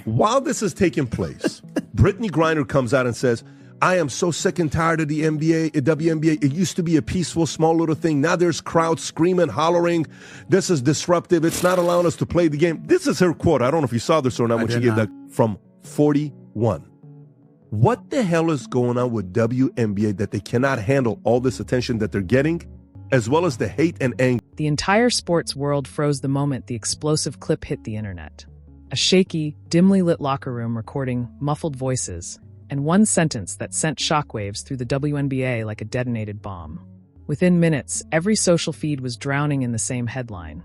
While this is taking place, Brittney Griner comes out and says, I am so sick and tired of the WNBA. It used to be a peaceful, small little thing. Now there's crowds screaming, hollering. This is disruptive. It's not allowing us to play the game. This is her quote. I don't know if you saw this or not when she gave that from 41. What the hell is going on with WNBA that they cannot handle all this attention that they're getting, as well as the hate and anger? The entire sports world froze the moment the explosive clip hit the internet. A shaky, dimly lit locker room recording muffled voices, and one sentence that sent shockwaves through the WNBA like a detonated bomb. Within minutes, every social feed was drowning in the same headline.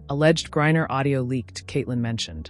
Alleged Griner audio leaked, Caitlin mentioned.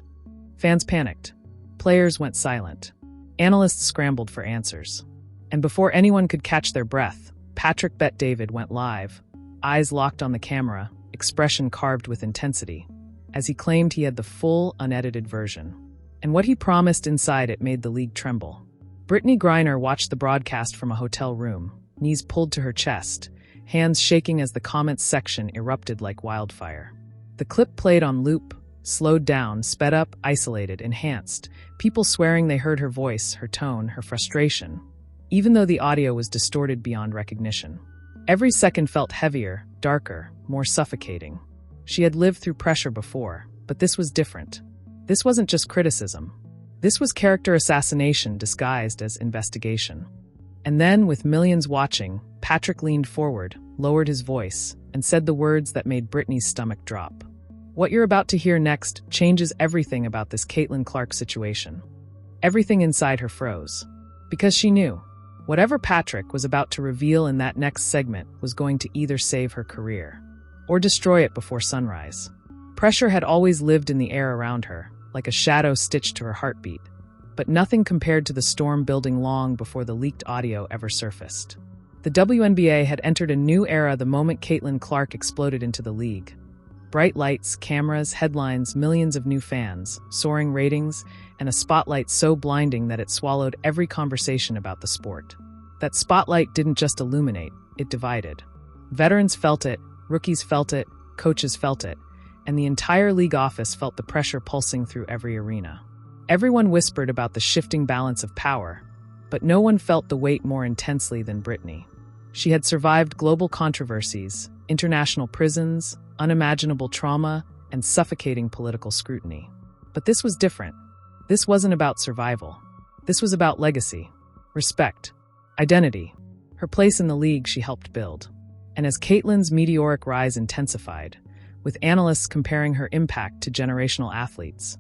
Fans panicked. Players went silent. Analysts scrambled for answers. And before anyone could catch their breath, Patrick Bet-David went live, eyes locked on the camera, expression carved with intensity, as he claimed he had the full, unedited version. And what he promised inside it made the league tremble. Brittney Griner watched the broadcast from a hotel room, knees pulled to her chest, hands shaking as the comments section erupted like wildfire. The clip played on loop, slowed down, sped up, isolated, enhanced, people swearing they heard her voice, her tone, her frustration, even though the audio was distorted beyond recognition. Every second felt heavier, darker, more suffocating. She had lived through pressure before, but this was different. This wasn't just criticism. This was character assassination disguised as investigation. And then, with millions watching, Patrick leaned forward, lowered his voice, and said the words that made Brittney's stomach drop. What you're about to hear next changes everything about this Caitlin Clark situation. Everything inside her froze. Because she knew, whatever Patrick was about to reveal in that next segment was going to either save her career or destroy it before sunrise. Pressure had always lived in the air around her, like a shadow stitched to her heartbeat, but nothing compared to the storm building long before the leaked audio ever surfaced. The WNBA had entered a new era the moment Caitlin Clark exploded into the league. Bright lights, cameras, headlines, millions of new fans, soaring ratings, and a spotlight so blinding that it swallowed every conversation about the sport. That spotlight didn't just illuminate, it divided. Veterans felt it, rookies felt it, coaches felt it, and the entire league office felt the pressure pulsing through every arena. Everyone whispered about the shifting balance of power, but no one felt the weight more intensely than Brittney. She had survived global controversies, international prisons, unimaginable trauma, and suffocating political scrutiny. But this was different. This wasn't about survival. This was about legacy, respect, identity, her place in the league she helped build. And as Caitlin's meteoric rise intensified, with analysts comparing her impact to generational athletes,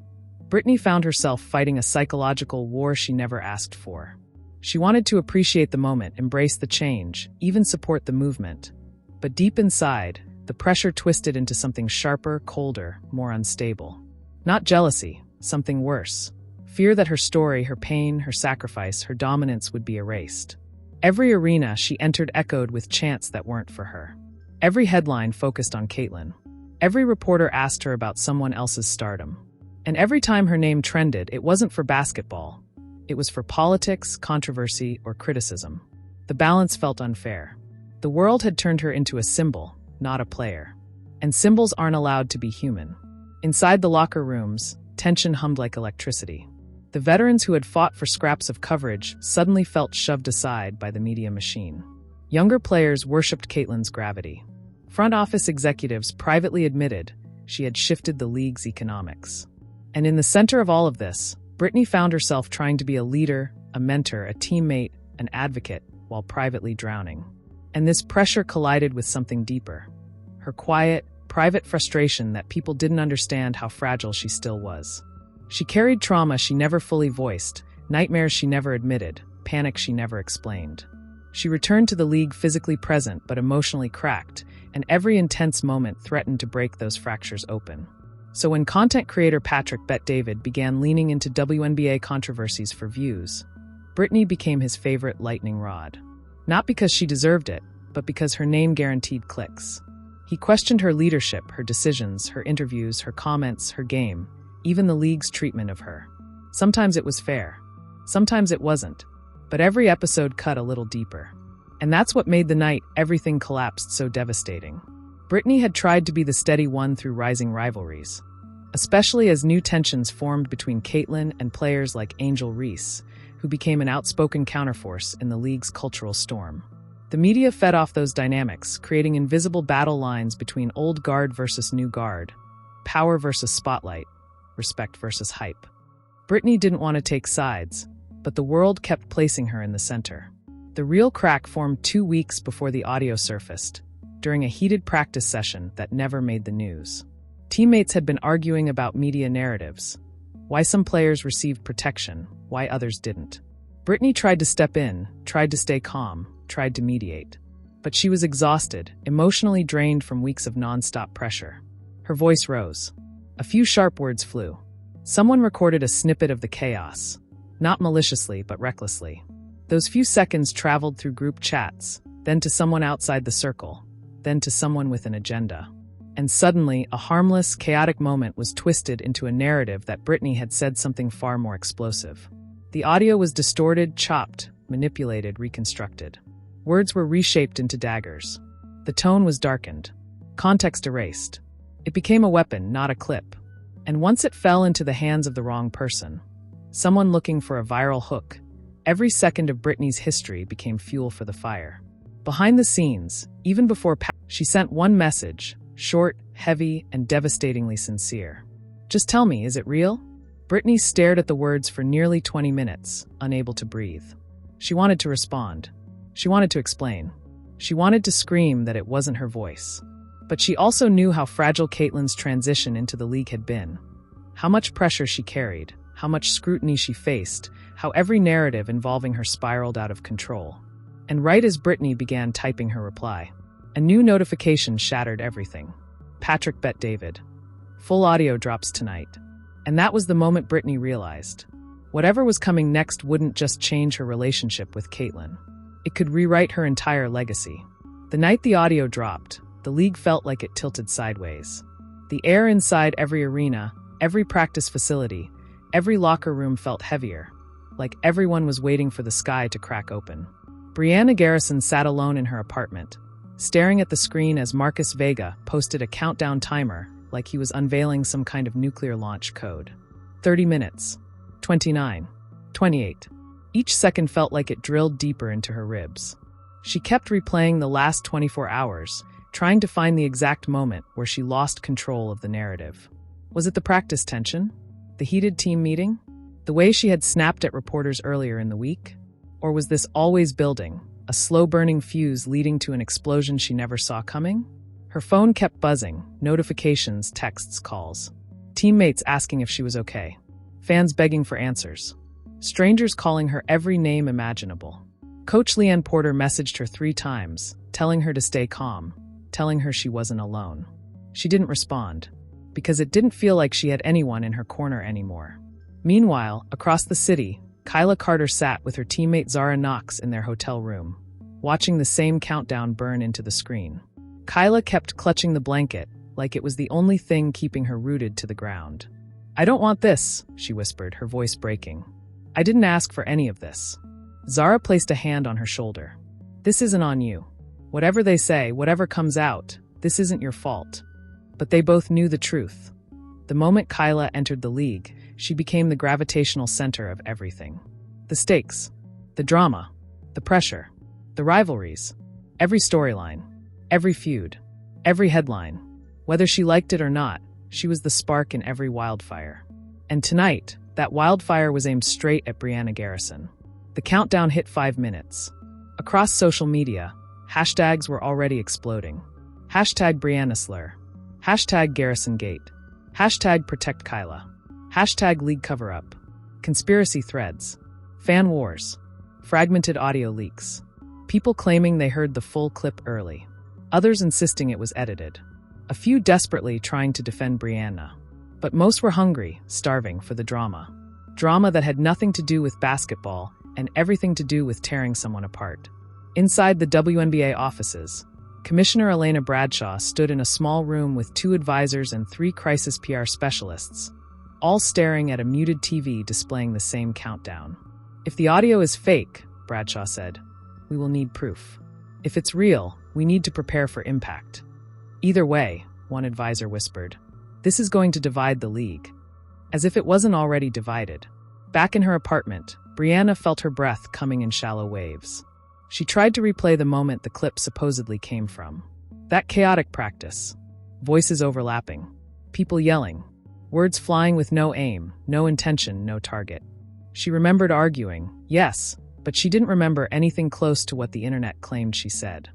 Brittney found herself fighting a psychological war she never asked for. She wanted to appreciate the moment, embrace the change, even support the movement. But deep inside, the pressure twisted into something sharper, colder, more unstable. Not jealousy, something worse. Fear that her story, her pain, her sacrifice, her dominance would be erased. Every arena she entered echoed with chants that weren't for her. Every headline focused on Caitlin. Every reporter asked her about someone else's stardom. And every time her name trended, it wasn't for basketball. It was for politics, controversy, or criticism. The balance felt unfair. The world had turned her into a symbol, not a player. And symbols aren't allowed to be human. Inside the locker rooms, tension hummed like electricity. The veterans who had fought for scraps of coverage suddenly felt shoved aside by the media machine. Younger players worshipped Caitlin's gravity. Front office executives privately admitted she had shifted the league's economics. And in the center of all of this, Brittney found herself trying to be a leader, a mentor, a teammate, an advocate, while privately drowning. And this pressure collided with something deeper. Her quiet, private frustration that people didn't understand how fragile she still was. She carried trauma she never fully voiced, nightmares she never admitted, panic she never explained. She returned to the league physically present but emotionally cracked, and every intense moment threatened to break those fractures open. So when content creator Patrick Bet-David began leaning into WNBA controversies for views, Brittney became his favorite lightning rod. Not because she deserved it, but because her name guaranteed clicks. He questioned her leadership, her decisions, her interviews, her comments, her game, even the league's treatment of her. Sometimes it was fair. Sometimes it wasn't. But every episode cut a little deeper. And that's what made the night everything collapsed so devastating. Brittney had tried to be the steady one through rising rivalries. especially as new tensions formed between Caitlin and players like Angel Reese, who became an outspoken counterforce in the league's cultural storm. The media fed off those dynamics, creating invisible battle lines between old guard versus new guard, power versus spotlight, respect versus hype. Brittney didn't want to take sides, but the world kept placing her in the center. The real crack formed 2 weeks before the audio surfaced, during a heated practice session that never made the news. Teammates had been arguing about media narratives, why some players received protection, why others didn't. Brittney tried to step in, tried to stay calm, tried to mediate. But she was exhausted, emotionally drained from weeks of nonstop pressure. Her voice rose. A few sharp words flew. Someone recorded a snippet of the chaos, not maliciously but recklessly. Those few seconds traveled through group chats, then to someone outside the circle, then to someone with an agenda. And suddenly, a harmless, chaotic moment was twisted into a narrative that Brittney had said something far more explosive. The audio was distorted, chopped, manipulated, reconstructed. Words were reshaped into daggers. The tone was darkened. Context erased. It became a weapon, not a clip. And once it fell into the hands of the wrong person, someone looking for a viral hook, every second of Brittney's history became fuel for the fire. Behind the scenes, even before she sent one message, short, heavy, and devastatingly sincere. "Just tell me, is it real?" Brittney stared at the words for nearly 20 minutes, unable to breathe. She wanted to respond. She wanted to explain. She wanted to scream that it wasn't her voice. But she also knew how fragile Caitlin's transition into the league had been. How much pressure she carried, how much scrutiny she faced, how every narrative involving her spiraled out of control. And right as Brittney began typing her reply, a new notification shattered everything. Patrick Bet David. Full audio drops tonight. And that was the moment Brittney realized. Whatever was coming next wouldn't just change her relationship with Caitlin. It could rewrite her entire legacy. The night the audio dropped, the league felt like it tilted sideways. The air inside every arena, every practice facility, every locker room felt heavier, like everyone was waiting for the sky to crack open. Brianna Garrison sat alone in her apartment, staring at the screen as Marcus Vega posted a countdown timer like he was unveiling some kind of nuclear launch code. 30 minutes. 29. 28. Each second felt like it drilled deeper into her ribs. She kept replaying the last 24 hours, trying to find the exact moment where she lost control of the narrative. Was it the practice tension? The heated team meeting? The way she had snapped at reporters earlier in the week? Or was this always building, a slow-burning fuse leading to an explosion she never saw coming? Her phone kept buzzing, notifications, texts, calls. Teammates asking if she was okay. Fans begging for answers. Strangers calling her every name imaginable. Coach Leanne Porter messaged her 3 times, telling her to stay calm, telling her she wasn't alone. She didn't respond, because it didn't feel like she had anyone in her corner anymore. Meanwhile, across the city, Kyla Carter sat with her teammate Zara Knox in their hotel room, watching the same countdown burn into the screen. Kyla kept clutching the blanket, like it was the only thing keeping her rooted to the ground. "I don't want this," she whispered, her voice breaking. "I didn't ask for any of this." Zara placed a hand on her shoulder. "This isn't on you. Whatever they say, whatever comes out, this isn't your fault." But they both knew the truth. The moment Kyla entered the league, she became the gravitational center of everything. The stakes, the drama, the pressure, the rivalries, every storyline, every feud, every headline. Whether she liked it or not, she was the spark in every wildfire. And tonight, that wildfire was aimed straight at Brianna Garrison. The countdown hit 5 minutes. Across social media, hashtags were already exploding. Hashtag Brianna Slur. Hashtag Garrison Gate. Hashtag Protect Kyla. Hashtag League Cover-Up. Conspiracy threads. Fan wars. Fragmented audio leaks. People claiming they heard the full clip early. Others insisting it was edited. A few desperately trying to defend Brianna. But most were hungry, starving for the drama. Drama that had nothing to do with basketball and everything to do with tearing someone apart. Inside the WNBA offices, Commissioner Elena Bradshaw stood in a small room with 2 advisors and 3 crisis PR specialists, all staring at a muted TV displaying the same countdown. "If the audio is fake," Bradshaw said, "we will need proof. If it's real, we need to prepare for impact." "Either way," one advisor whispered, This is going to divide the league. As if it wasn't already divided. Back in her apartment, Brianna felt her breath coming in shallow waves. She tried to replay the moment the clip supposedly came from. That chaotic practice. Voices overlapping. People yelling. Words flying with no aim, no intention, no target. She remembered arguing, yes, but she didn't remember anything close to what the internet claimed she said.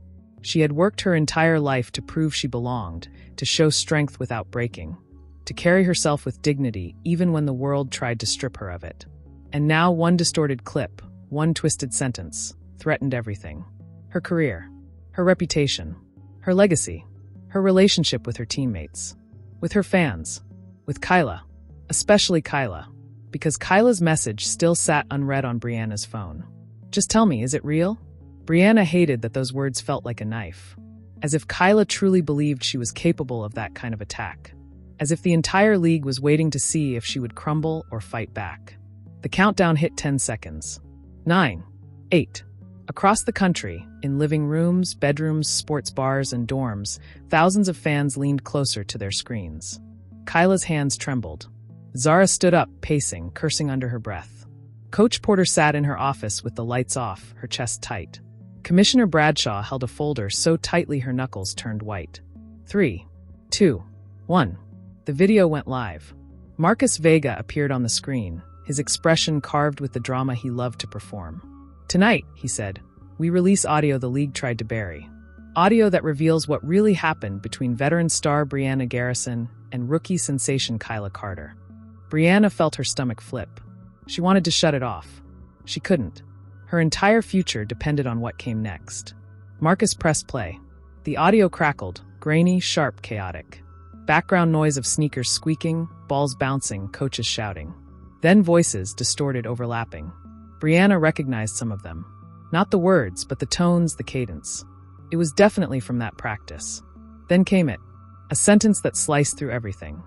She had worked her entire life to prove she belonged, to show strength without breaking, to carry herself with dignity even when the world tried to strip her of it. And now one distorted clip, one twisted sentence, threatened everything. Her career, her reputation, her legacy, her relationship with her teammates, with her fans, with Kyla, especially Kyla, because Kyla's message still sat unread on Brianna's phone. Just tell me, is it real? Brianna hated that those words felt like a knife. As if Kyla truly believed she was capable of that kind of attack. As if the entire league was waiting to see if she would crumble or fight back. The countdown hit 10 seconds. 9. 8. Across the country, in living rooms, bedrooms, sports bars, and dorms, thousands of fans leaned closer to their screens. Kyla's hands trembled. Zara stood up, pacing, cursing under her breath. Coach Porter sat in her office with the lights off, her chest tight. Commissioner Bradshaw held a folder so tightly her knuckles turned white. 3, 2, 1. The video went live. Marcus Vega appeared on the screen, his expression carved with the drama he loved to perform. Tonight, he said, we release audio the league tried to bury. Audio that reveals what really happened between veteran star Brianna Garrison and rookie sensation Kyla Carter. Brianna felt her stomach flip. She wanted to shut it off. She couldn't. Her entire future depended on what came next. Marcus pressed play. The audio crackled, grainy, sharp, chaotic. Background noise of sneakers squeaking, balls bouncing, coaches shouting. Then voices, distorted, overlapping. Brianna recognized some of them. Not the words, but the tones, the cadence. It was definitely from that practice. Then came it. A sentence that sliced through everything.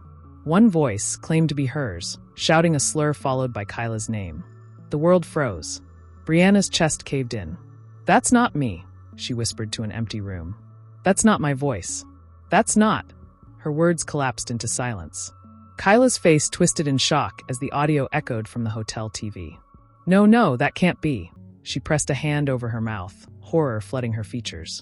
One voice, claimed to be hers, shouting a slur followed by Kyla's name. The world froze. Brianna's chest caved in. That's not me, she whispered to an empty room. That's not my voice. That's not. Her words collapsed into silence. Kyla's face twisted in shock as the audio echoed from the hotel TV. No, that can't be. She pressed a hand over her mouth, horror flooding her features.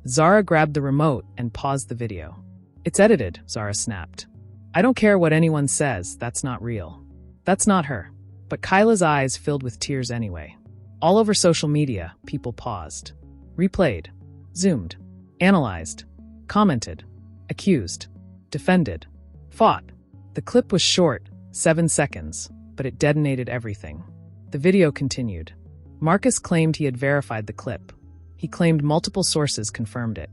Zara grabbed the remote and paused the video. It's edited, Zara snapped. I don't care what anyone says, that's not real. That's not her. But Kyla's eyes filled with tears anyway. All over social media, people paused. Replayed. Zoomed. Analyzed. Commented. Accused. Defended. Fought. The clip was short, 7 seconds, but it detonated everything. The video continued. Marcus claimed he had verified the clip. He claimed multiple sources confirmed it.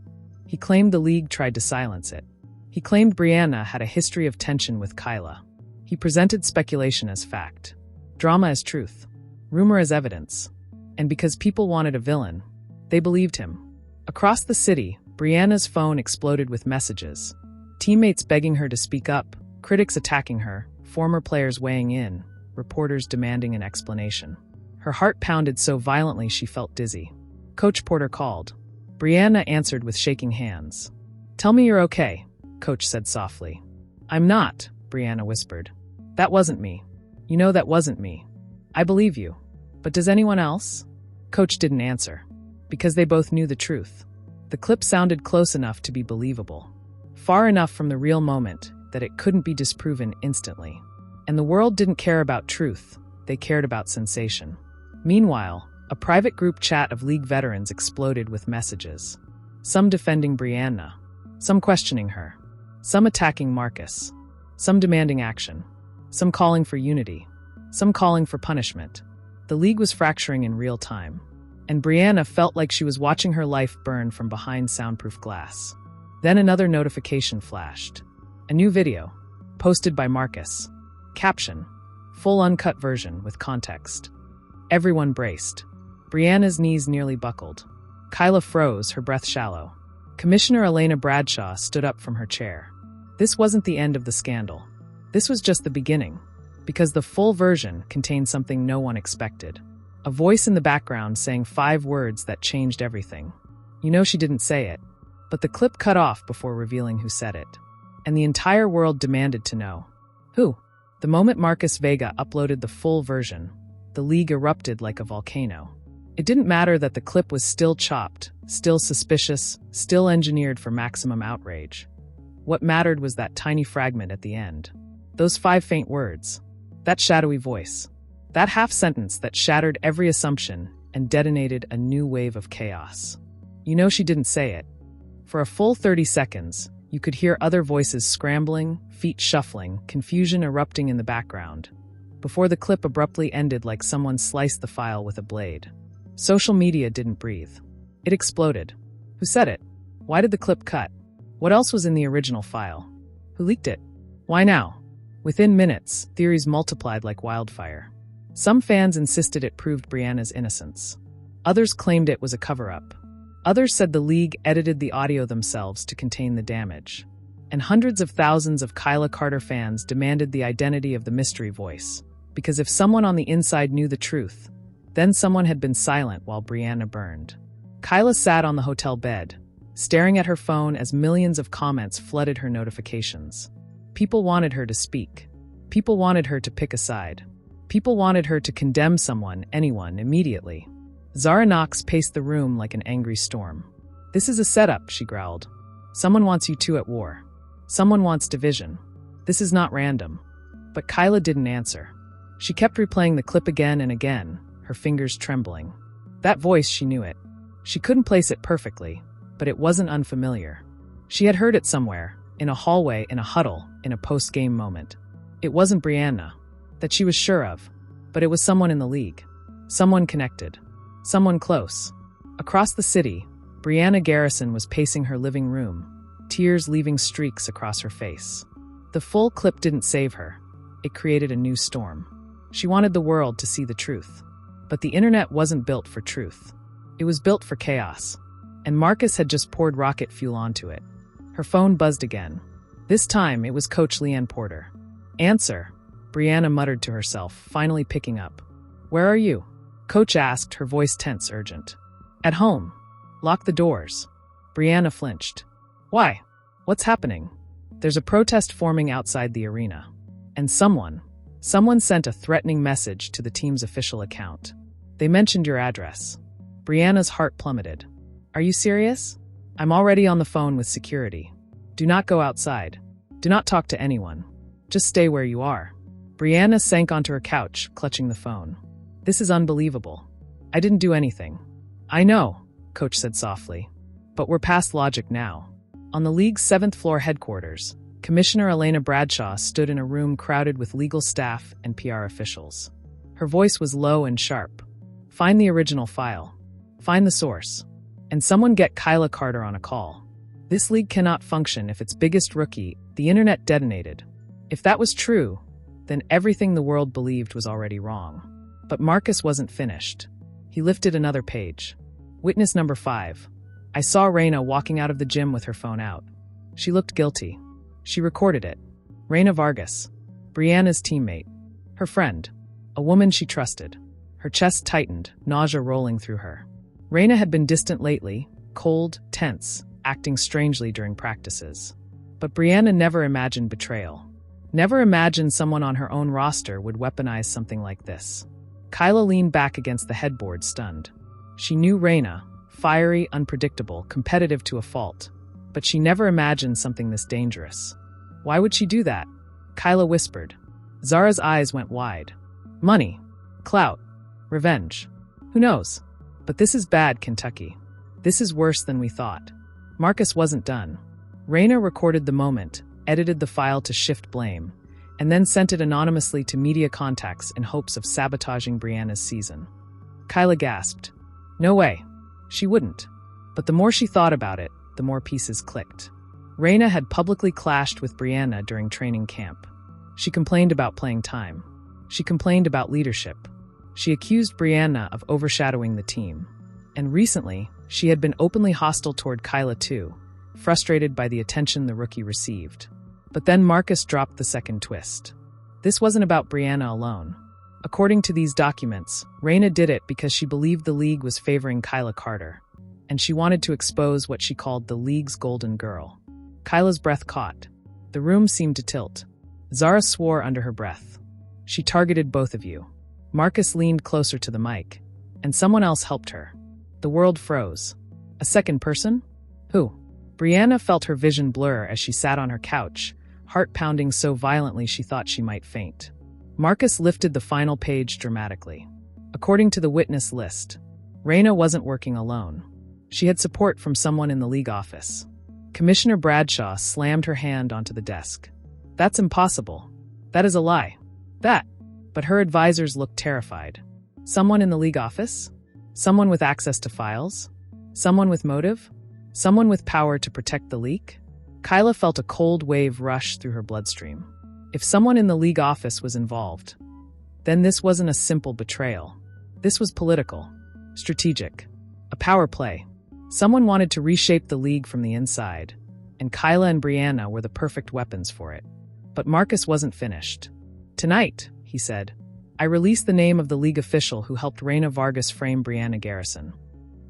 He claimed the league tried to silence it. He claimed Brianna had a history of tension with Kyla. He presented speculation as fact. Drama as truth. Rumor as evidence. And because people wanted a villain, they believed him. Across the city, Brianna's phone exploded with messages. Teammates begging her to speak up, critics attacking her, former players weighing in, reporters demanding an explanation. Her heart pounded so violently she felt dizzy. Coach Porter called. Brianna answered with shaking hands. Tell me you're okay, Coach said softly. I'm not, Brianna whispered. That wasn't me. You know that wasn't me. I believe you. But does anyone else? Coach didn't answer. Because they both knew the truth. The clip sounded close enough to be believable. Far enough from the real moment that it couldn't be disproven instantly. And the world didn't care about truth. They cared about sensation. Meanwhile, a private group chat of league veterans exploded with messages. Some defending Brianna. Some questioning her. Some attacking Marcus. Some demanding action. Some calling for unity. Some calling for punishment. The league was fracturing in real time, and Brianna felt like she was watching her life burn from behind soundproof glass. Then another notification flashed. A new video, posted by Marcus. Caption, full uncut version with context. Everyone braced. Brianna's knees nearly buckled. Kyla froze, her breath shallow. Commissioner Elena Bradshaw stood up from her chair. This wasn't the end of the scandal. This was just the beginning. Because the full version contained something no one expected. A voice in the background saying 5 words that changed everything. You know she didn't say it, but the clip cut off before revealing who said it. and the entire world demanded to know. Who? The moment Marcus Vega uploaded the full version, the league erupted like a volcano. It didn't matter that the clip was still chopped, still suspicious, still engineered for maximum outrage. What mattered was that tiny fragment at the end. Those 5 faint words. That shadowy voice. That half sentence that shattered every assumption and detonated a new wave of chaos. You know she didn't say it. For a full 30 seconds, you could hear other voices scrambling, feet shuffling, confusion erupting in the background, before the clip abruptly ended like someone sliced the file with a blade. Social media didn't breathe. It exploded. Who said it? Why did the clip cut? What else was in the original file? Who leaked it? Why now? Within minutes, theories multiplied like wildfire. Some fans insisted it proved Brianna's innocence. Others claimed it was a cover-up. Others said the league edited the audio themselves to contain the damage. And hundreds of thousands of Kyla Carter fans demanded the identity of the mystery voice. Because if someone on the inside knew the truth, then someone had been silent while Brianna burned. Kyla sat on the hotel bed, staring at her phone as millions of comments flooded her notifications. People wanted her to speak. People wanted her to pick a side. People wanted her to condemn someone, anyone, immediately. Zara Knox paced the room like an angry storm. "This is a setup," she growled. "Someone wants you two at war. Someone wants division. This is not random." But Kyla didn't answer. She kept replaying the clip again and again, her fingers trembling. That voice, she knew it. She couldn't place it perfectly, but it wasn't unfamiliar. She had heard it somewhere, in a hallway, in a huddle, in a post-game moment. It wasn't Brianna, that she was sure of, but it was someone in the league. Someone connected. Someone close. Across the city, Brianna Garrison was pacing her living room, tears leaving streaks across her face. The full clip didn't save her. It created a new storm. She wanted the world to see the truth. But the internet wasn't built for truth. It was built for chaos. And Marcus had just poured rocket fuel onto it. Her phone buzzed again. This time, it was Coach Leanne Porter. "Answer," Brianna muttered to herself, finally picking up. "Where are you?" Coach asked, her voice tense, urgent. "At home. Lock the doors." Brianna flinched. "Why? What's happening?" "There's a protest forming outside the arena. And someone sent a threatening message to the team's official account. They mentioned your address." Brianna's heart plummeted. "Are you serious? I'm already on the phone with security. Do not go outside. Do not talk to anyone. Just stay where you are." Brianna sank onto her couch, clutching the phone. "This is unbelievable. I didn't do anything." "I know," Coach said softly. "But we're past logic now." On the league's 7th floor headquarters, Commissioner Elena Bradshaw stood in a room crowded with legal staff and PR officials. Her voice was low and sharp. "Find the original file. Find the source. And someone get Kyla Carter on a call. This league cannot function if its biggest rookie, the internet, detonated. If that was true, then everything the world believed was already wrong." But Marcus wasn't finished. He lifted another page. Witness number 5. "I saw Raina walking out of the gym with her phone out. She looked guilty. She recorded it. Raina Vargas, Brianna's teammate. Her friend. A woman she trusted." Her chest tightened, nausea rolling through her. Raina had been distant lately, cold, tense, acting strangely during practices. But Brianna never imagined betrayal. Never imagined someone on her own roster would weaponize something like this. Kyla leaned back against the headboard, stunned. She knew Raina, fiery, unpredictable, competitive to a fault. But she never imagined something this dangerous. "Why would she do that?" Kyla whispered. Zara's eyes went wide. "Money. Clout. Revenge. Who knows? But this is bad, Kentucky. This is worse than we thought." Marcus wasn't done. Raina recorded the moment, edited the file to shift blame, and then sent it anonymously to media contacts in hopes of sabotaging Brianna's season. Kyla gasped. No way. She wouldn't. But the more she thought about it, the more pieces clicked. Raina had publicly clashed with Brianna during training camp. She complained about playing time. She complained about leadership. She accused Brianna of overshadowing the team. And recently, she had been openly hostile toward Kyla too, frustrated by the attention the rookie received. But then Marcus dropped the second twist. This wasn't about Brianna alone. According to these documents, Raina did it because she believed the league was favoring Kyla Carter, and she wanted to expose what she called the league's golden girl. Kyla's breath caught. The room seemed to tilt. Zara swore under her breath. She targeted both of you. Marcus leaned closer to the mic, and someone else helped her. The world froze. A second person? Who? Brianna felt her vision blur as she sat on her couch, heart pounding so violently she thought she might faint. Marcus lifted the final page dramatically. According to the witness list, Raina wasn't working alone. She had support from someone in the league office. Commissioner Bradshaw slammed her hand onto the desk. That's impossible. That is a lie. That. But her advisors looked terrified. Someone in the league office? Someone with access to files? Someone with motive? Someone with power to protect the leak? Kyla felt a cold wave rush through her bloodstream. If someone in the league office was involved, then this wasn't a simple betrayal. This was political, strategic, a power play. Someone wanted to reshape the league from the inside, and Kyla and Brianna were the perfect weapons for it. But Marcus wasn't finished. Tonight, he said, I release the name of the league official who helped Raina Vargas frame Brianna Garrison.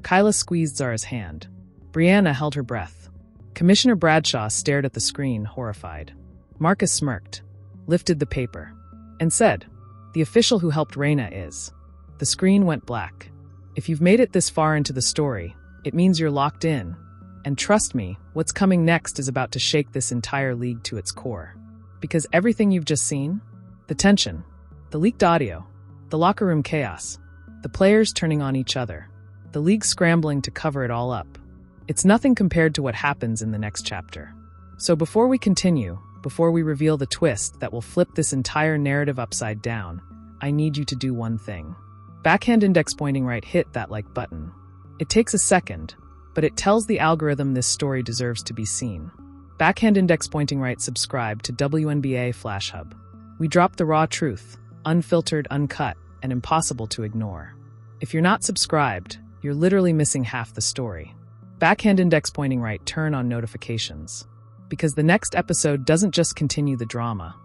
Kyla squeezed Zara's hand. Brianna held her breath. Commissioner Bradshaw stared at the screen, horrified. Marcus smirked, lifted the paper, and said, the official who helped Raina is. The screen went black. If you've made it this far into the story, it means you're locked in. And trust me, what's coming next is about to shake this entire league to its core. Because everything you've just seen, the tension, the leaked audio, the locker room chaos, the players turning on each other, the league scrambling to cover it all up, it's nothing compared to what happens in the next chapter. So before we continue, before we reveal the twist that will flip this entire narrative upside down, I need you to do one thing. Backhand index pointing right, hit that like button. It takes a second, but it tells the algorithm this story deserves to be seen. Backhand index pointing right, subscribe to WNBA Flash Hub. We drop the raw truth, unfiltered, uncut, and impossible to ignore. If you're not subscribed, you're literally missing half the story. Backhand index pointing right, turn on notifications. Because the next episode doesn't just continue the drama.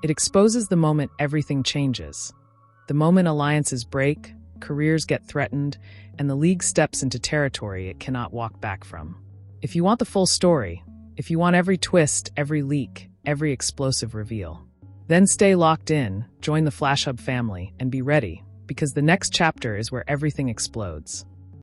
It exposes the moment everything changes. The moment alliances break, careers get threatened, and the league steps into territory it cannot walk back from. If you want the full story, if you want every twist, every leak, every explosive reveal, then stay locked in, join the Flash Hub family, and be ready, because the next chapter is where everything explodes.